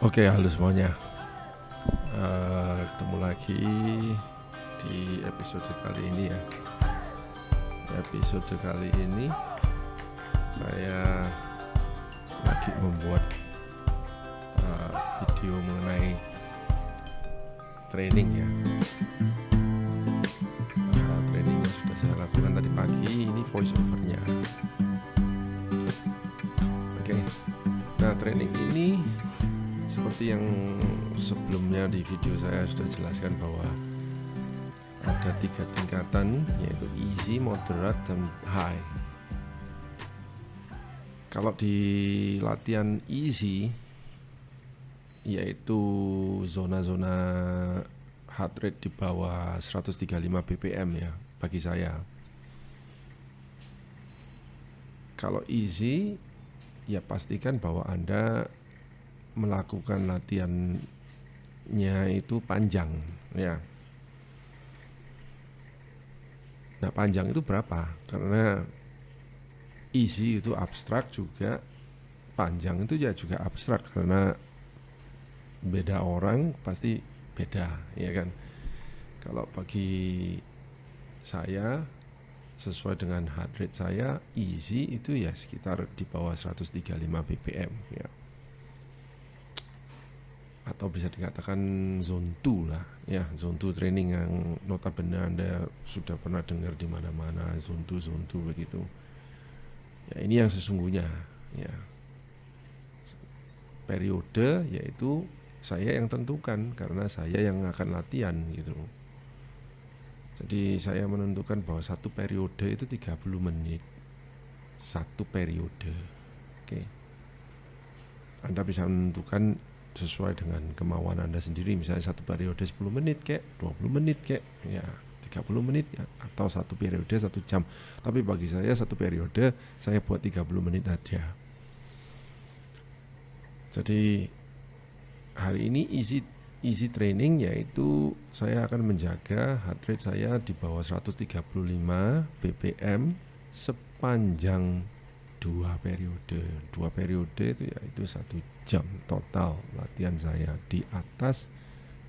Oke, halo semuanya. Ketemu lagi di episode kali ini ya. Di episode kali ini saya lagi membuat video mengenai training ya. Training yang sudah saya lakukan tadi pagi, ini voice overnya. Oke. Nah, training ini seperti yang sebelumnya di video saya sudah jelaskan bahwa ada 3 tingkatan, yaitu easy, moderate, dan high. Kalau di latihan easy, yaitu zona-zona heart rate di bawah 135 bpm ya bagi saya. Kalau easy, ya pastikan bahwa Anda melakukan latihannya itu panjang ya. Nah, panjang itu berapa? Karena easy itu abstrak juga, panjang itu ya juga abstrak, karena beda orang pasti beda ya kan. Kalau bagi saya, sesuai dengan heart rate saya, easy itu ya sekitar di bawah 135 bpm ya, atau bisa dikatakan zone 2 lah ya, zone 2 training yang notabene Anda sudah pernah dengar di mana-mana, zone 2 begitu. Ya, ini yang sesungguhnya ya. Periode yaitu saya yang tentukan karena saya yang akan latihan gitu. Jadi saya menentukan bahwa satu periode itu 30 menit. Satu periode. Oke. Anda bisa menentukan sesuai dengan kemauan Anda sendiri, misalnya satu periode 10 menit kek, 20 menit kek, ya 30 menit ya, atau satu periode 1 jam. Tapi bagi saya satu periode saya buat 30 menit aja. Jadi hari ini easy training, yaitu saya akan menjaga heart rate saya di bawah 135 bpm sepanjang 2 periode. 2 periode itu yaitu 1 jam total latihan saya di atas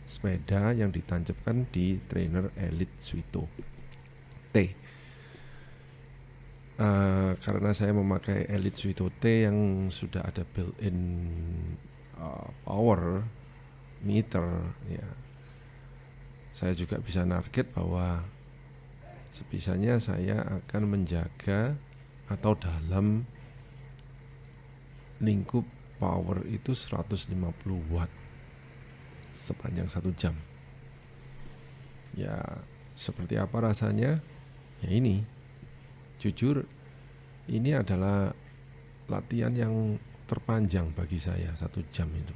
sepeda yang ditancapkan di trainer Elite Suito T. Karena saya memakai Elite Suito T yang sudah ada built-in power meter ya, saya juga bisa target bahwa sebisanya saya akan menjaga atau dalam lingkup power itu 150 watt sepanjang 1 jam. Ya, seperti apa rasanya? Ya ini, jujur ini adalah latihan yang terpanjang bagi saya, 1 jam itu.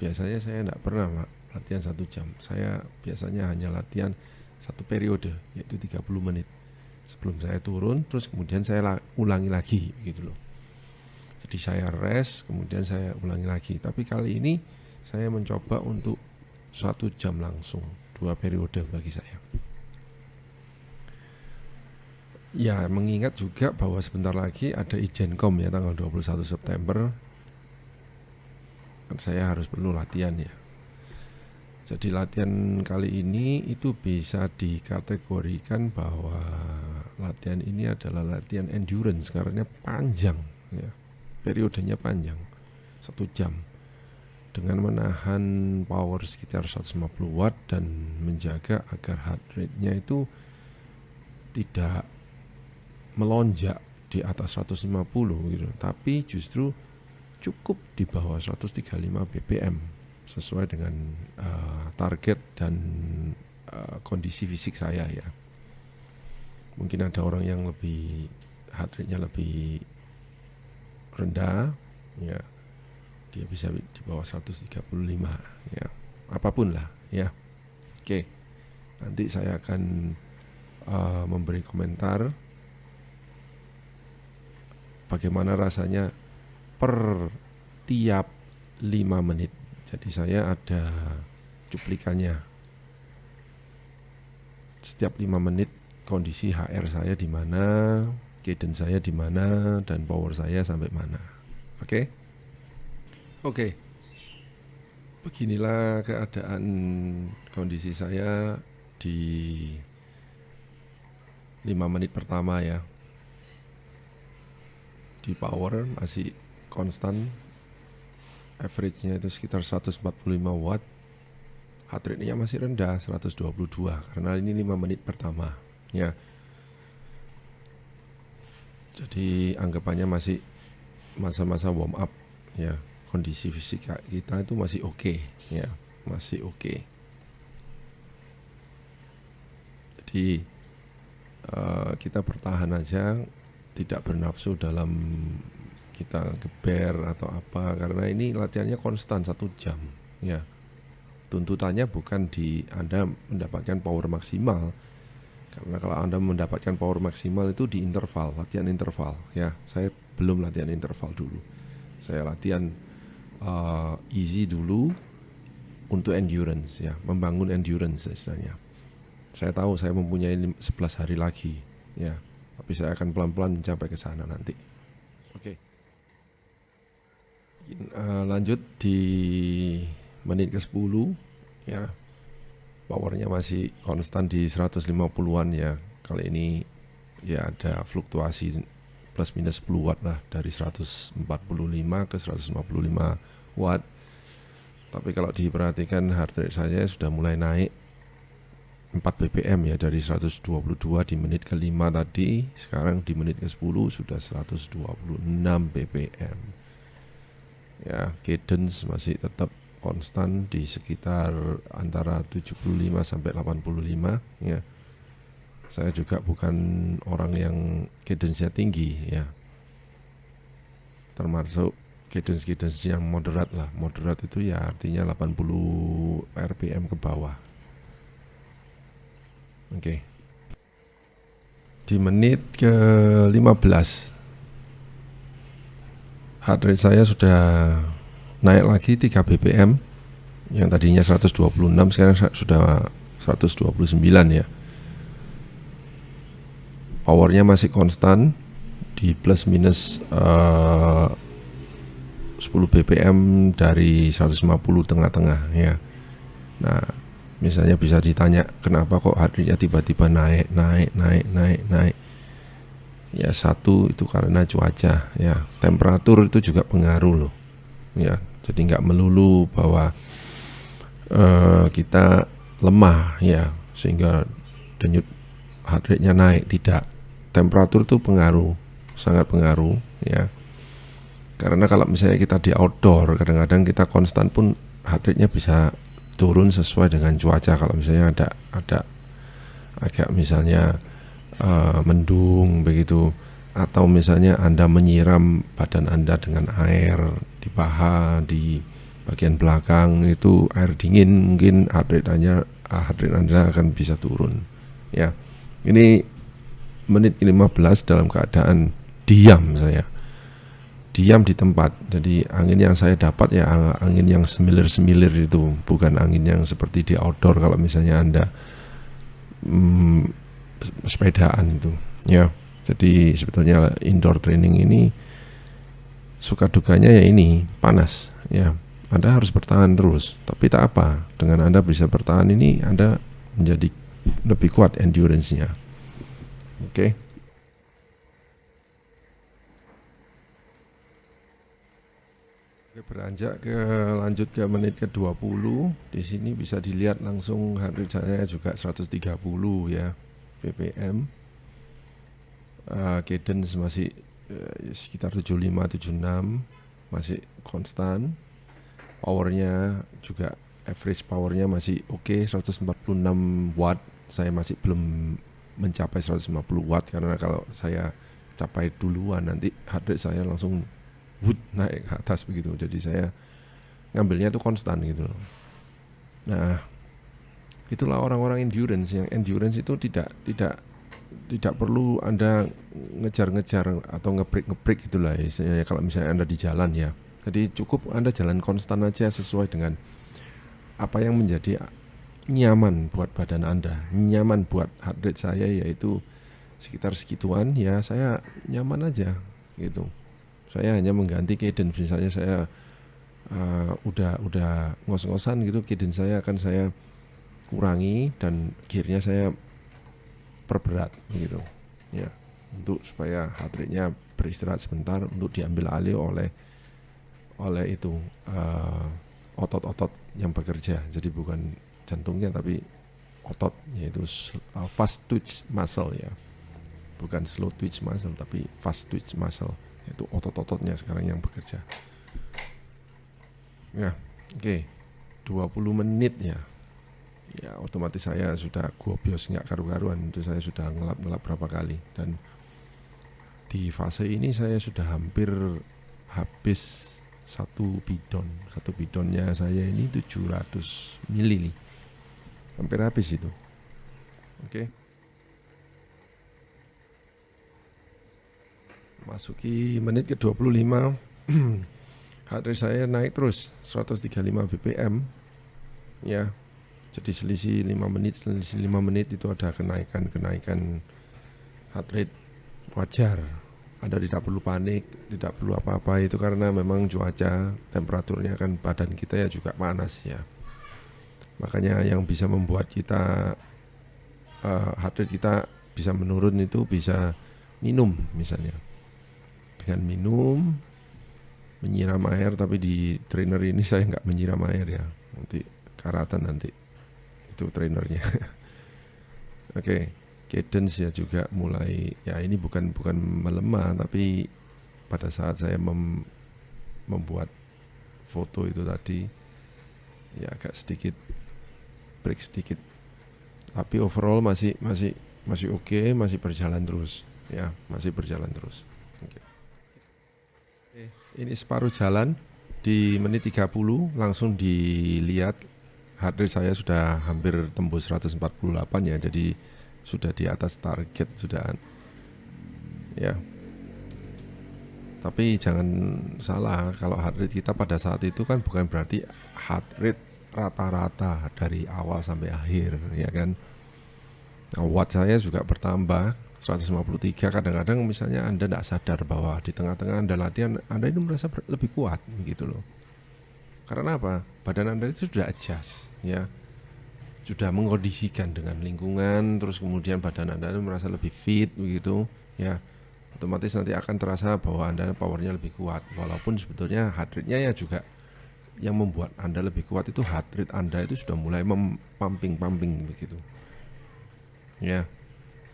Biasanya saya tidak pernah latihan 1 jam. Saya biasanya hanya latihan satu periode, yaitu 30 menit. Sebelum saya turun, terus kemudian saya ulangi lagi gitu loh. Jadi saya rest, kemudian saya ulangi lagi. Tapi kali ini saya mencoba untuk 1 jam langsung, 2 periode bagi saya. Ya, mengingat juga bahwa sebentar lagi ada Ijenkom ya, tanggal 21 September. Saya harus perlu latihan ya. Jadi latihan kali ini itu bisa dikategorikan bahwa latihan ini adalah latihan endurance karena panjang ya. Periodenya panjang, 1 jam, dengan menahan power sekitar 150 watt dan menjaga agar heart rate-nya itu tidak melonjak di atas 150 gitu, tapi justru cukup di bawah 135 bpm sesuai dengan target dan kondisi fisik saya ya. Mungkin ada orang yang lebih heart rate-nya lebih rendah ya, dia bisa di bawah 135 ya, apapun lah ya. Oke, nanti saya akan memberi komentar bagaimana rasanya per tiap 5 menit. Jadi saya ada cuplikannya. Setiap 5 menit kondisi HR saya di mana, cadence saya di mana, dan power saya sampai mana. Oke? Beginilah keadaan kondisi saya di 5 menit pertama ya. Di power masih konstan, average-nya itu sekitar 145 watt. Heart rate-nya masih rendah 122 karena ini 5 menit pertama ya. Jadi anggapannya masih masa-masa warm up ya. Kondisi fisik kita itu masih oke ya, masih oke. Jadi kita bertahan aja, tidak bernafsu dalam kita geber atau apa, karena ini latihannya konstan 1 jam ya. Tuntutannya bukan di Anda mendapatkan power maksimal, karena kalau Anda mendapatkan power maksimal itu di interval, latihan interval ya. Saya belum latihan interval dulu, saya latihan easy dulu untuk endurance ya, membangun endurance istilahnya. Saya tahu saya mempunyai 11 hari lagi ya, tapi saya akan pelan-pelan mencapai ke sana nanti. Oke. Lanjut di menit ke-10 ya. Powernya masih konstan di 150-an ya. Kali ini ya ada fluktuasi plus minus 10 watt lah, dari 145 ke 155 watt. Tapi kalau diperhatikan heart rate saya sudah mulai naik 4 bpm ya, dari 122 di menit ke-5 tadi, sekarang di menit ke-10 sudah 126 bpm. Ya, cadence masih tetap konstan di sekitar antara 75 sampai 85 ya. Saya juga bukan orang yang cadence-nya tinggi ya. Termasuk cadence yang moderat lah. Moderat itu ya artinya 80 rpm ke bawah. Oke. Di menit ke-15 heart rate saya sudah naik lagi 3 bpm. Yang tadinya 126 sekarang sudah 129 ya. Powernya masih konstan di plus minus 10 bpm dari 150 tengah-tengah ya. Nah, misalnya bisa ditanya kenapa kok heart rate-nya tiba-tiba naik. Ya, satu itu karena cuaca ya. Temperatur itu juga pengaruh loh ya. Jadi nggak melulu bahwa kita lemah ya sehingga denyut heart rate-nya naik, tidak. Temperatur itu pengaruh, sangat pengaruh ya. Karena kalau misalnya kita di outdoor, kadang-kadang kita konstan pun heart rate-nya bisa turun sesuai dengan cuaca. Kalau misalnya ada agak misalnya mendung begitu, atau misalnya Anda menyiram badan Anda dengan air di paha, di bagian belakang itu air dingin, mungkin heart rate Anda akan bisa turun ya. Ini menit 15 dalam keadaan diam, saya diam di tempat. Jadi angin yang saya dapat ya angin yang semilir-semilir itu, bukan angin yang seperti di outdoor kalau misalnya Anda sepedaan itu ya. Jadi sebetulnya indoor training ini suka dukanya ya ini panas ya. Anda harus bertahan terus, tapi tak apa, dengan Anda bisa bertahan ini Anda menjadi lebih kuat endurance-nya. Oke. Beranjak lanjut ke menit ke-20. Di sini bisa dilihat langsung heart rate saya juga 130 ya bpm. Cadence masih sekitar 75-76, masih konstan. Powernya juga average powernya masih oke, 146 watt. Saya masih belum mencapai 150 watt karena kalau saya capai duluan nanti heart rate saya langsung naik ke atas begitu. Jadi saya ngambilnya itu konstan gitu. Nah, itulah orang-orang endurance. Yang endurance itu tidak perlu Anda ngejar-ngejar atau ngebreak gitulah istilahnya kalau misalnya Anda di jalan ya. Jadi cukup Anda jalan konstan aja sesuai dengan apa yang menjadi nyaman buat badan Anda, nyaman buat heart rate saya yaitu sekitar segituan ya, saya nyaman aja gitu. Saya hanya mengganti cadence, misalnya saya udah ngos-ngosan gitu, cadence saya akan saya kurangi dan gearnya saya perberat gitu ya, untuk supaya heart rate-nya beristirahat sebentar untuk diambil alih oleh itu otot-otot yang bekerja. Jadi bukan jantungnya tapi otot, yaitu fast twitch muscle ya, bukan slow twitch muscle tapi fast twitch muscle, yaitu otot-ototnya sekarang yang bekerja ya. Oke, 20 menit ya, otomatis saya sudah gobios nggak karu-karuan, itu saya sudah ngelap berapa kali, dan di fase ini saya sudah hampir habis satu bidonnya saya ini 700 ml, hampir habis itu. Oke. Masuki menit ke 25 heart rate saya naik terus 135 bpm ya. Jadi selisih 5 menit itu ada kenaikan heart rate wajar. Anda tidak perlu panik, tidak perlu apa-apa, itu karena memang cuaca, temperaturnya kan badan kita ya juga panas ya. Makanya yang bisa membuat kita heart rate kita bisa menurun itu bisa minum misalnya. Dengan minum, menyiram air, tapi di trainer ini saya nggak menyiram air ya, nanti karatan nanti itu trainernya. Oke. Cadence ya juga mulai ya, ini bukan melemah, tapi pada saat saya membuat foto itu tadi ya agak sedikit break sedikit, tapi overall masih oke, masih berjalan terus ya, masih berjalan terus. Okay. Ini separuh jalan di menit 30 langsung dilihat heart rate saya sudah hampir tembus 148 ya, jadi sudah di atas target sudah ya. Tapi jangan salah, kalau heart rate kita pada saat itu kan bukan berarti heart rate rata-rata dari awal sampai akhir ya kan. Nah, watt saya juga bertambah 153. Kadang-kadang misalnya Anda tidak sadar bahwa di tengah-tengah Anda latihan, Anda itu merasa lebih kuat begitu loh. Karena apa? Badan Anda itu sudah adjust ya, sudah mengkondisikan dengan lingkungan, terus kemudian badan Anda merasa lebih fit begitu ya, otomatis nanti akan terasa bahwa Anda powernya lebih kuat. Walaupun sebetulnya heart rate-nya ya juga yang membuat Anda lebih kuat itu heart rate Anda itu sudah mulai pumping begitu ya.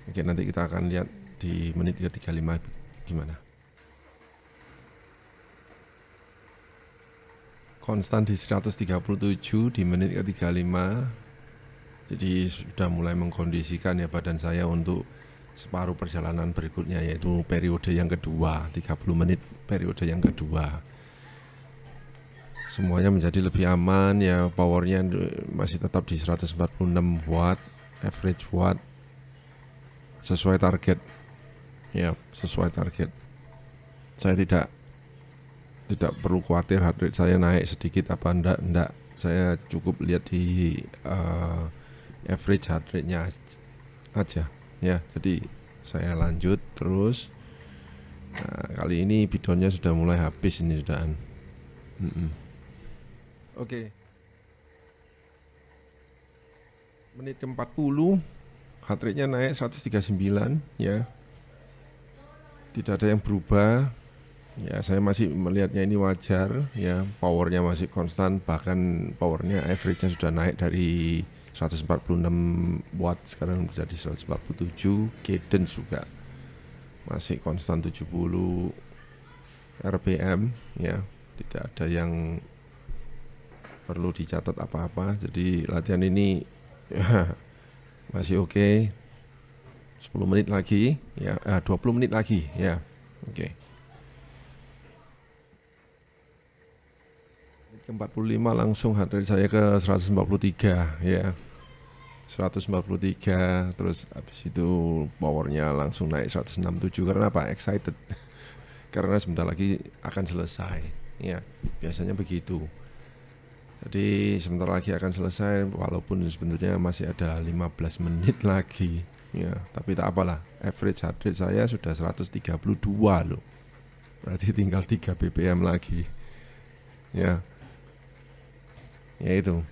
Oke, nanti kita akan lihat di menit 35 gimana. Konstan di 137 di menit ke 35. Jadi sudah mulai mengkondisikan ya badan saya untuk separuh perjalanan berikutnya, yaitu periode yang kedua, 30 menit periode yang kedua. Semuanya menjadi lebih aman ya, powernya masih tetap di 146 watt, average watt, sesuai target ya, sesuai target. Saya tidak perlu khawatir heart rate saya naik sedikit apa enggak. Saya cukup lihat di average heart rate-nya aja ya. Jadi saya lanjut terus. Nah, kali ini bidonnya sudah mulai habis ini sudahan. Oke. Menit ke 40 heart rate-nya naik 139 ya. Tidak ada yang berubah. Ya, saya masih melihatnya ini wajar ya, powernya masih konstan, bahkan powernya average-nya sudah naik dari 146 watt sekarang menjadi 147. Cadence juga masih konstan 70 rpm ya, tidak ada yang perlu dicatat apa-apa. Jadi latihan ini ya, masih oke. 10 menit lagi ya, 20 menit lagi ya. Oke. Ke 45 langsung heart rate saya ke 143 ya. 143, terus habis itu powernya langsung naik 167. Karena apa? Excited. Karena sebentar lagi akan selesai ya. Biasanya begitu. Jadi sebentar lagi akan selesai, walaupun sebenarnya masih ada 15 menit lagi ya, tapi tak apalah. Average heart rate saya sudah 132 loh. Berarti tinggal 3 bpm lagi ya. Ya itu.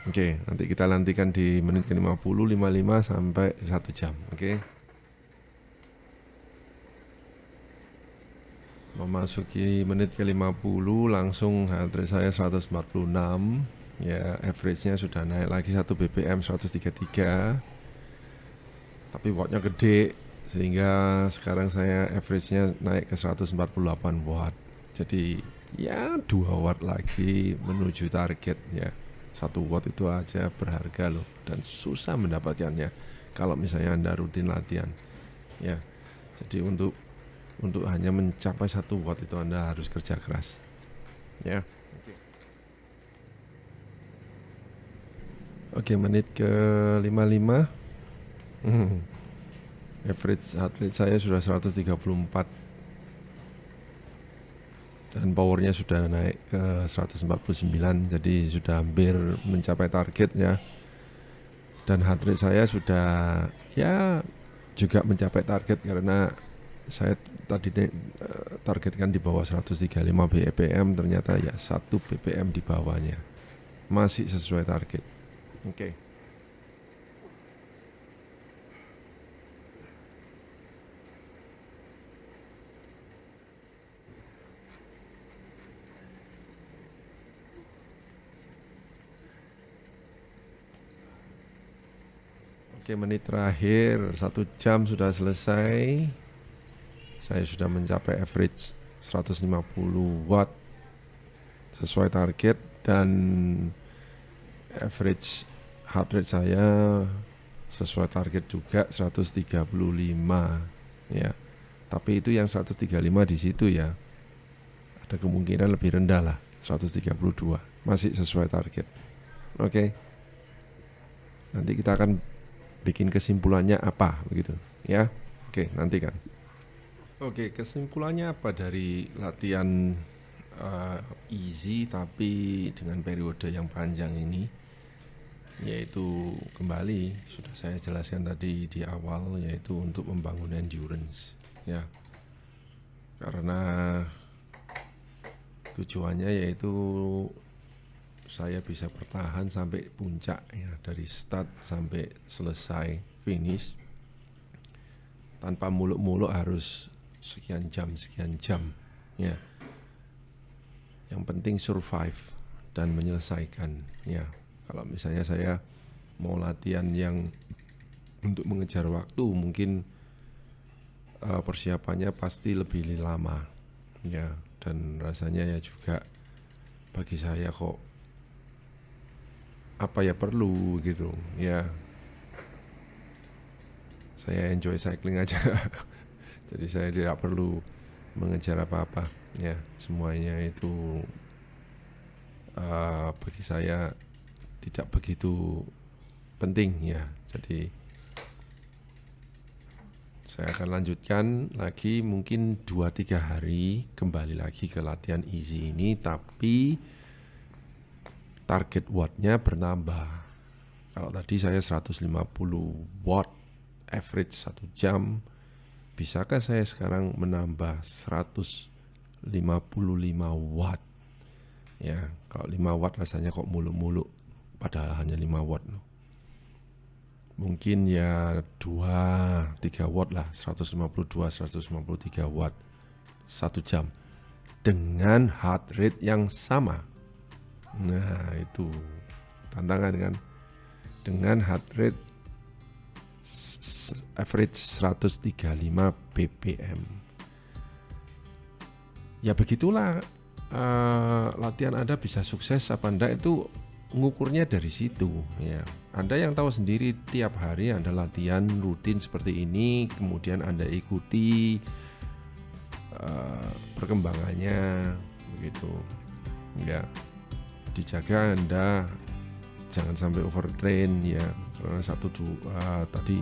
Oke, nanti kita nantikan di menit ke-50, 55 sampai 1 jam. Oke. Memasuki menit ke-50 langsung heart rate saya 146. Ya, average-nya sudah naik lagi 1 BPM 133. Tapi wattnya gede sehingga sekarang saya average-nya naik ke 148 watt. Jadi ya 2 watt lagi menuju target ya. 1 watt itu aja berharga loh dan susah mendapatkannya kalau misalnya Anda rutin latihan. Ya. Jadi untuk hanya mencapai 1 watt itu Anda harus kerja keras. Ya. Oke, menit ke 55. Average heart rate saya sudah 134 dan powernya sudah naik ke 149, jadi sudah hampir mencapai target ya. Dan heart rate saya sudah ya juga mencapai target karena saya tadi targetkan di bawah 135 BPM, ternyata ya 1 BPM di bawahnya, masih sesuai target. Oke. Oke, menit terakhir 1 jam sudah selesai. Saya sudah mencapai average 150 watt sesuai target dan average heart rate saya sesuai target juga 135 ya. Tapi itu yang 135 di situ ya. Ada kemungkinan lebih rendah lah, 132. Masih sesuai target. Oke. Nanti kita akan bikin kesimpulannya apa begitu ya. Oke, nantikan. Oke, kesimpulannya apa dari latihan easy tapi dengan periode yang panjang ini? Yaitu kembali sudah saya jelaskan tadi di awal, yaitu untuk membangun endurance ya. Karena tujuannya yaitu saya bisa bertahan sampai puncak ya, dari start sampai selesai finish tanpa muluk-muluk harus sekian jam ya. Yang penting survive dan menyelesaikan ya. Kalau misalnya saya mau latihan yang untuk mengejar waktu, mungkin persiapannya pasti lebih lama ya, dan rasanya ya juga bagi saya kok apa ya perlu gitu ya. Saya enjoy cycling aja. Jadi saya tidak perlu mengejar apa-apa ya, semuanya itu bagi saya tidak begitu penting ya. Jadi saya akan lanjutkan lagi mungkin 2-3 hari kembali lagi ke latihan easy ini, tapi target wattnya bertambah. Kalau tadi saya 150 watt average 1 jam, bisakah saya sekarang menambah 155 watt ya. Kalau 5 watt rasanya kok muluk-muluk, padahal hanya 5 watt loh. Mungkin ya 2-3 watt lah, 152-153 watt 1 jam dengan heart rate yang sama. Nah itu tantangan kan, dengan heart rate average 135 BPM. Ya begitulah, latihan Anda bisa sukses apa enggak itu ngukurnya dari situ ya. Anda yang tahu sendiri, tiap hari Anda latihan rutin seperti ini, kemudian Anda ikuti perkembangannya begitu ya. Dijaga Anda jangan sampai overtrain ya, karena tadi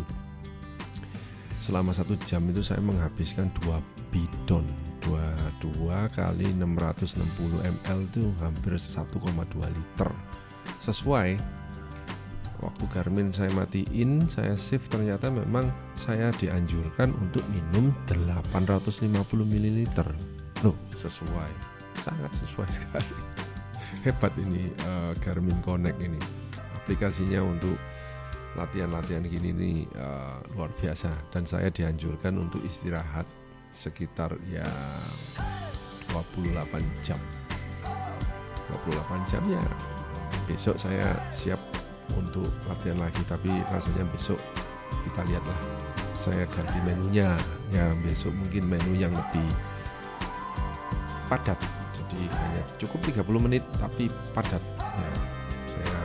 selama 1 jam itu saya menghabiskan 2 bidon, 2 kali 660 ml itu hampir 1,2 liter. Sesuai waktu Garmin saya matiin, saya save, ternyata memang saya dianjurkan untuk minum 850 ml. Loh, sesuai, sangat sesuai sekali. Hebat ini Garmin Connect ini. Aplikasinya untuk latihan-latihan gini nih luar biasa, dan saya dianjurkan untuk istirahat sekitar ya 28 jam. 28 jam ya. Besok saya siap untuk latihan lagi, tapi rasanya besok kita lihatlah. Saya ganti menunya ya, besok mungkin menu yang lebih padat. Jadi hanya cukup 30 menit tapi padat ya. Saya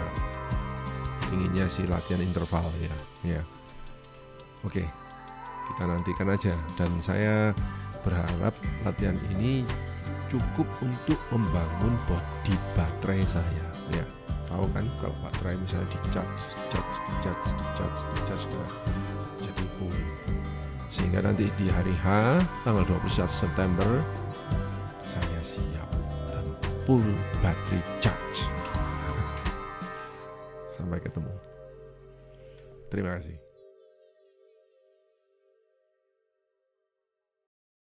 inginnya sih latihan interval ya. Oke, kita nantikan aja, dan saya berharap latihan ini cukup untuk membangun bodi baterai saya ya. Tahu kan kalau baterai misalnya dicas jadi full, sehingga nanti di hari H tanggal 21 September saya siap dan full battery charge. Sampai ketemu. Terima kasih.